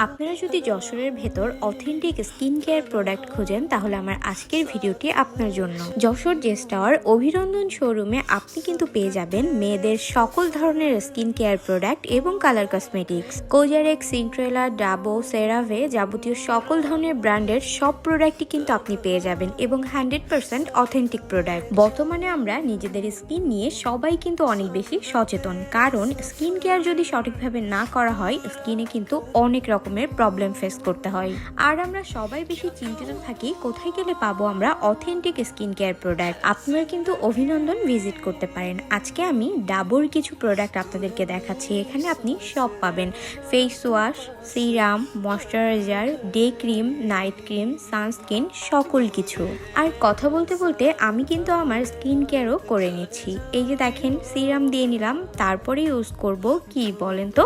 আপনারা যদি যশোরের ভেতর অথেন্টিক স্কিন কেয়ার প্রোডাক্ট খোঁজেন তাহলে আমার আজকের ভিডিওটি আপনার জন্য। যশোর জেস টাওয়ার অভিনন্দন শোরুমে আপনি কিন্তু পেয়ে যাবেন মেয়েদের সকল ধরনের স্কিন কেয়ার প্রোডাক্ট এবং কালার কসমেটিক্স। কোজারেক্স, সিন্ট্রেলা, ডাবো, সেরাভে যাবতীয় সকল ধরনের ব্র্যান্ডের সব প্রোডাক্টই কিন্তু আপনি পেয়ে যাবেন এবং 100% অথেন্টিক প্রোডাক্ট। বর্তমানে আমরা নিজেদের স্কিন নিয়ে সবাই কিন্তু অনেক বেশি সচেতন, কারণ স্কিন কেয়ার যদি সঠিকভাবে না করা হয় স্কিনে কিন্তু অনেক রকমের প্রবলেম ফেস করতে হয়। আর আমরা সবাই বেশি চিন্তিত থাকি কোথায় গেলে পাবো আমরা অথেন্টিক স্কিন কেয়ার প্রোডাক্ট। আপনারা কিন্তু অভিনন্দন ভিজিট করতে পারেন। আজকে আমি ডাবর কিছু প্রোডাক্ট আপনাদেরকে দেখাচ্ছি। এখানে আপনি সব পাবেন: face wash, serum, moisturiser, day cream, night cream, sunscreen, সকল কিছু। আর কথা বলতে বলতে আমি কিন্তু আমার স্কিন কেয়ারও করে নিচ্ছি। এই যে দেখেন, সিরাম দিয়ে নিলাম, তারপরে ইউজ করব কি বলেন তো,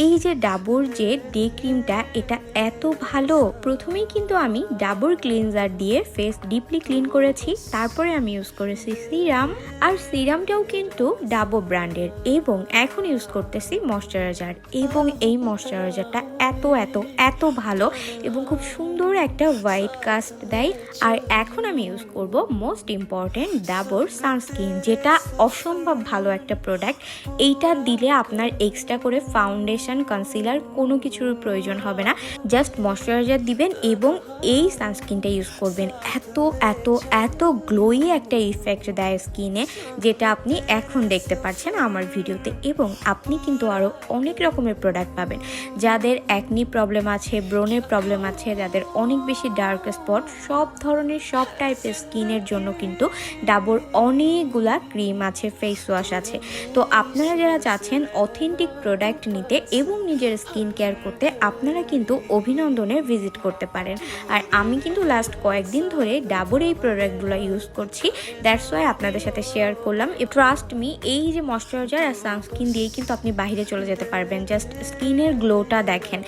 এই যে ডাবর যে ডে ক্রিমটা, এটা এত ভালো। প্রথমেই কিন্তু আমি ডাবর ক্লিনজার দিয়ে ফেস ডিপলি ক্লিন করেছি, তারপরে আমি ইউজ করেছি সিরাম। আর সিরামটাও কিন্তু ডাবো ব্র্যান্ডের, এবং এখন ইউজ করতেছি ময়শ্চারাইজার। এবং এই ময়শ্চারাইজারটা এত এত এত ভালো এবং খুব সুন্দর একটা হোয়াইট কাস্ট দেয়। আর এখন আমি ইউজ করব মোস্ট ইম্পর্টেন্ট ডাবর সানস্ক্রিন, যেটা অসম্ভব ভালো একটা প্রোডাক্ট। এইটা দিলে আপনার এক্সট্রা করে ফাউন্ডেশন, কনসিলার কোনো কিছুর প্রয়োজন হবে না। জাস্ট ময়শ্চারাইজার দিবেন এবং এই সানস্ক্রিনটা ইউজ করবেন। এত এত এত গ্লোই একটা ইফেক্ট দেয় স্কিনে, যেটা আপনি এখন দেখতে পাচ্ছেন আমার ভিডিওতে। এবং আপনি কিন্তু আরও অনেক রকমের প্রোডাক্ট পাবেন। যাদের অ্যাকনি প্রবলেম আছে, ব্রনের প্রবলেম আছে, যাদের অনেক বেশি ডার্ক স্পট, সব ধরনের সব টাইপের স্কিনের জন্য কিন্তু ডাবর অনেকগুলা ক্রিম আছে, ফেস ওয়াশ আছে। তো আপনারা যারা চাচ্ছেন অথেন্টিক প্রোডাক্ট নিতে এবং নিজের স্কিন কেয়ার করতে, আপনারা কিন্তু অভিনন্দনে ভিজিট করতে পারেন। আর আমি কিন্তু লাস্ট কয়েকদিন ধরে ডাবর এই প্রোডাক্টগুলো ইউজ করছি, দ্যাটস ওয়াই আপনাদের সাথে শেয়ার করলাম। ট্রাস্ট মি, এই যে ময়শ্চারাইজার আর সানস্ক্রিন দিয়েই কিন্তু আপনি বাইরে চলে যেতে পারবেন। জাস্ট স্কিনের গ্লোটা দেখেন,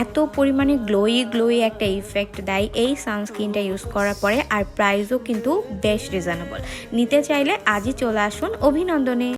এত পরিমাণে গ্লোই একটা ইফেক্ট দেয় এই সানস্ক্রিনটা ইউজ করার পরে। আর প্রাইসও কিন্তু বেশ রিজনেবল। নিতে চাইলে আজই চলে আসুন অভিনন্দনে।